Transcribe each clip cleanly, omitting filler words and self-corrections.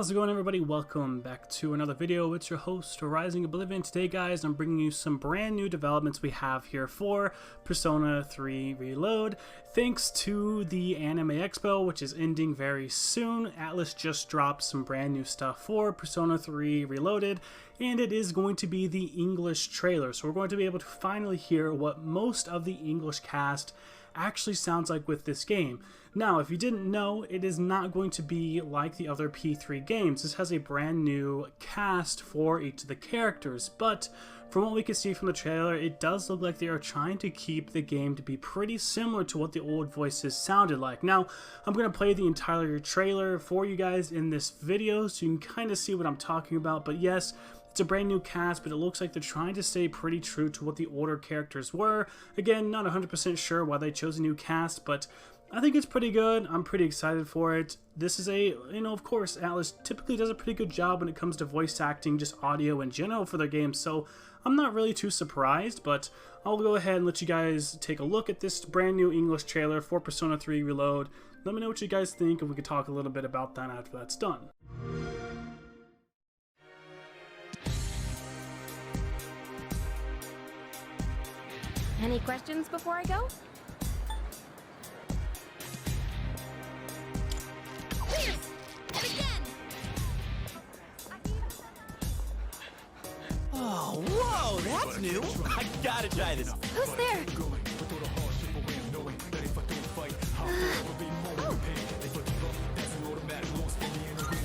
How's it going, everybody? Welcome back to another video. It's your host, Rising Oblivion. Today, guys, I'm bringing you some brand new developments we have here for Persona 3 Reload. Thanks to the Anime Expo, which is ending very soon, Atlus just dropped some brand new stuff for Persona 3 Reloaded, and it is going to be the English trailer. So we're going to be able to finally hear what most of the English cast actually sounds like with this game. Now, if you didn't know, it is not going to be like the other P3 games. This has a brand new cast for each of the characters, but from what we can see from the trailer, it does look like they are trying to keep the game to be pretty similar to what the old voices sounded like. Now, I'm going to play the entire trailer for you guys in this video so you can kind of see what I'm talking about, but yes, it's a brand new cast, but it looks like they're trying to stay pretty true to what the older characters were. Again, not 100% sure why they chose a new cast, but I think it's pretty good. I'm pretty excited for it. This is of course, Atlus typically does a pretty good job when it comes to voice acting, just audio in general for their games, so I'm not really too surprised, but I'll go ahead and let you guys take a look at this brand new English trailer for Persona 3 Reload. Let me know what you guys think, and we can talk a little bit about that after that's done. Any questions before I go? Fierce! And again! Oh, whoa, that's new! I gotta try this. Who's there?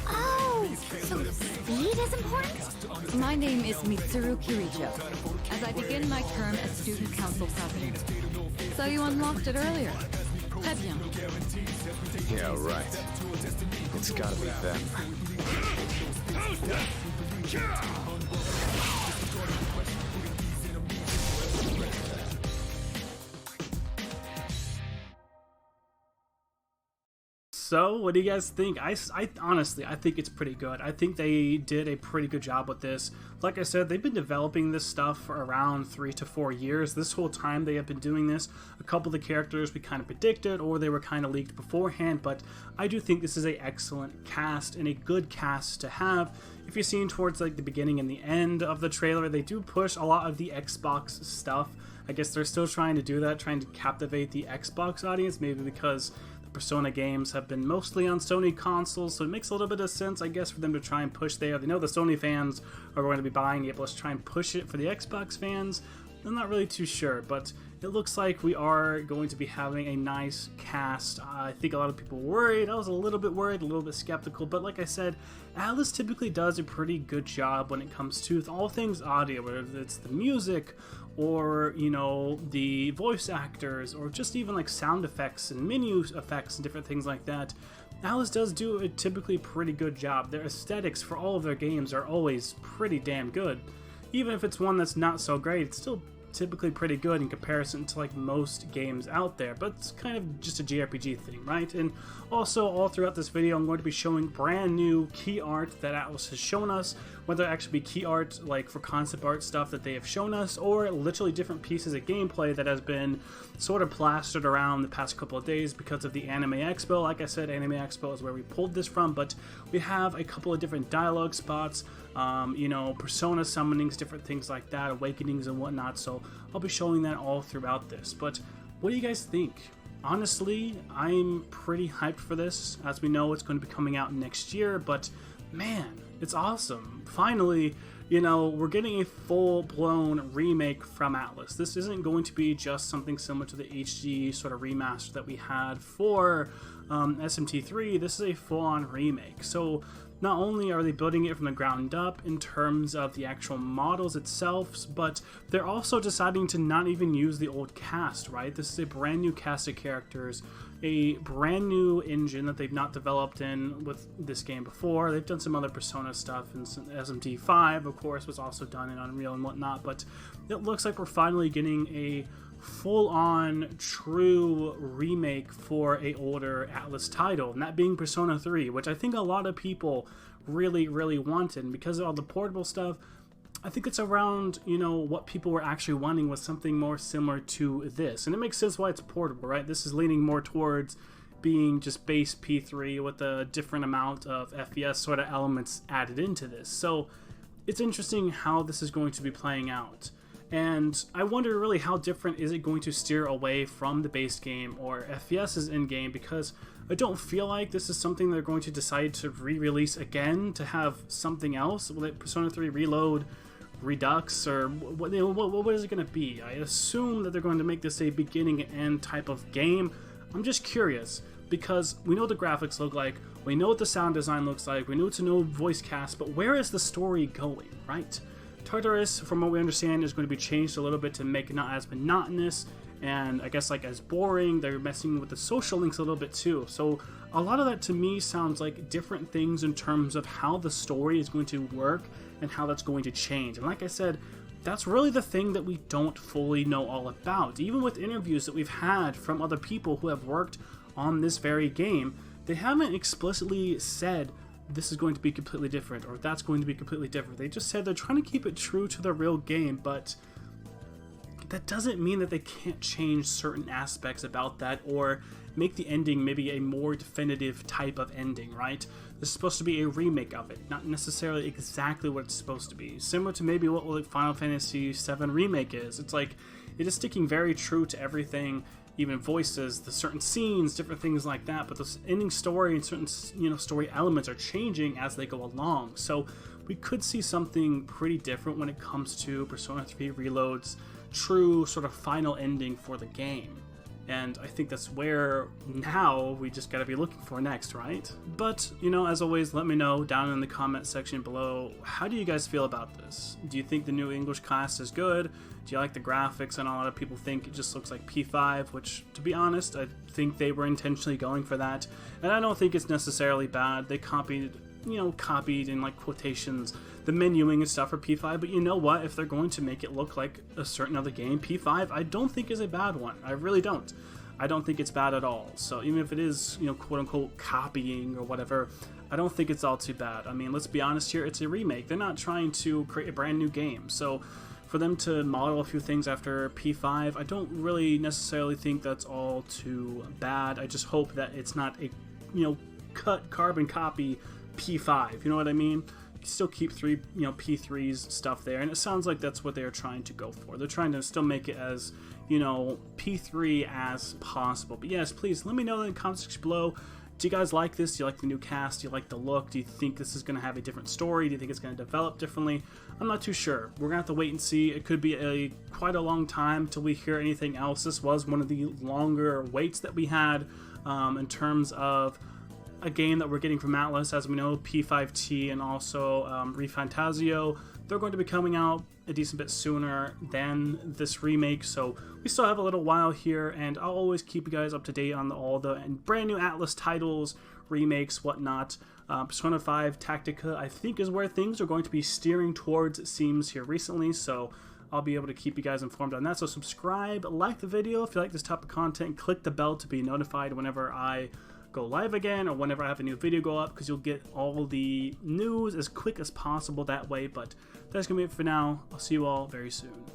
Oh, so speed is important? My name is Mitsuru Kirijo, as I begin my term as Student Council President. So you unlocked it earlier. Très bien. Yeah, right. It's gotta be them. So, what do you guys think? I honestly, I think it's pretty good. I think they did a pretty good job with this. Like I said, they've been developing this stuff for around 3 to 4 years. This whole time they have been doing this. A couple of the characters we kind of predicted, or they were kind of leaked beforehand, but I do think this is an excellent cast and a good cast to have. If you're seeing towards like the beginning and the end of the trailer, they do push a lot of the Xbox stuff. I guess they're still trying to do that, trying to captivate the Xbox audience, maybe because Persona games have been mostly on Sony consoles, so it makes a little bit of sense, I guess, for them to try and push there. They know the Sony fans are going to be buying it, but let's try and push it for the Xbox fans. I'm not really too sure, but it looks like we are going to be having a nice cast. I think a lot of people were worried. I was a little bit worried, a little bit skeptical, but like I said, Atlus typically does a pretty good job when it comes to all things audio, whether it's the music or, you know, the voice actors, or just even like sound effects and menu effects and different things like that. Atlus does do a typically pretty good job. Their aesthetics for all of their games are always pretty damn good. Even if it's one that's not so great, it's still typically pretty good in comparison to like most games out there, but it's kind of just a JRPG thing, right? And also all throughout this video I'm going to be showing brand new key art that Atlus has shown us, whether it actually be key art like for concept art stuff that they have shown us, or literally different pieces of gameplay that has been sort of plastered around the past couple of days because of the Anime Expo. Like I said, Anime Expo is where we pulled this from, but we have a couple of different dialogue spots, persona summonings, different things like that, awakenings and whatnot, so I'll be showing that all throughout this. But what do you guys think? Honestly, I'm pretty hyped for this. As we know, it's going to be coming out next year, but man, it's awesome. Finally, we're getting a full-blown remake from Atlus. This isn't going to be just something similar to the HD sort of remaster that we had for SMT3. This is a full-on remake. So not only are they building it from the ground up in terms of the actual models itself, but they're also deciding to not even use the old cast, right? This is a brand new cast of characters, a brand new engine that they've not developed in with this game before. They've done some other Persona stuff, and SMT5, of course, was also done in Unreal and whatnot, but it looks like we're finally getting a full-on true remake for a older Atlus title, and that being Persona 3, which I think a lot of people really wanted. And because of all the portable stuff, I think it's around, what people were actually wanting was something more similar to this. And it makes sense why it's portable, right? This is leaning more towards being just base P3 with a different amount of FPS sort of elements added into this. So it's interesting how this is going to be playing out. And I wonder really how different is it going to steer away from the base game or FPS's in-game, because I don't feel like this is something they're going to decide to re-release again to have something else. Will it Persona 3 Reload Redux, or what is it going to be? I assume that they're going to make this a beginning and end type of game. I'm just curious, because we know what the graphics look like, we know what the sound design looks like, we know it's a new voice cast, but where is the story going, right? Tartarus, from what we understand, is going to be changed a little bit to make it not as monotonous and I guess like as boring. They're messing with the social links a little bit too. So a lot of that to me sounds like different things in terms of how the story is going to work and how that's going to change. And like I said, that's really the thing that we don't fully know all about. Even with interviews that we've had from other people who have worked on this very game, they haven't explicitly said this is going to be completely different or that's going to be completely different. They just said they're trying to keep it true to the real game, but that doesn't mean that they can't change certain aspects about that or make the ending maybe a more definitive type of ending, right? This is supposed to be a remake of it, not necessarily exactly what it's supposed to be. Similar to maybe what like Final Fantasy VII Remake is. It's like, it is sticking very true to everything, even voices, the certain scenes, different things like that, but the ending story and certain, story elements are changing as they go along. So we could see something pretty different when it comes to Persona 3 Reload's true sort of final ending for the game. And I think that's where now we just gotta be looking for next, right? But, as always, let me know down in the comment section below, how do you guys feel about this? Do you think the new English cast is good? Do you like the graphics? And a lot of people think it just looks like P5, which, to be honest, I think they were intentionally going for that. And I don't think it's necessarily bad. They copied in like quotations, the menuing and stuff for P5, but you know what? If they're going to make it look like a certain other game, P5 I don't think is a bad one. I really don't. I don't think it's bad at all. So even if it is, quote unquote copying or whatever, I don't think it's all too bad. I mean, let's be honest here, it's a remake. They're not trying to create a brand new game. So for them to model a few things after P5, I don't really necessarily think that's all too bad. I just hope that it's not a, cut carbon copy P5, you know what I mean? You still keep P3's stuff there, and it sounds like that's what they're trying to go for. They're trying to still make it as, P3 as possible. But yes, please let me know in the comments section below. Do you guys like this? Do you like the new cast? Do you like the look? Do you think this is going to have a different story? Do you think it's going to develop differently? I'm not too sure. We're going to have to wait and see. It could be quite a long time till we hear anything else. This was one of the longer waits that we had in terms of a game that we're getting from Atlas. As we know, P5T and also ReFantazio, they're going to be coming out a decent bit sooner than this remake, so we still have a little while here, and I'll always keep you guys up to date on all the brand new Atlas titles, remakes, whatnot. Persona 5 Tactica, I think, is where things are going to be steering towards, it seems, here recently, so I'll be able to keep you guys informed on that. So subscribe, like the video if you like this type of content, click the bell to be notified whenever I go live again or whenever I have a new video go up, because you'll get all the news as quick as possible that way. But that's gonna be it for now. I'll see you all very soon.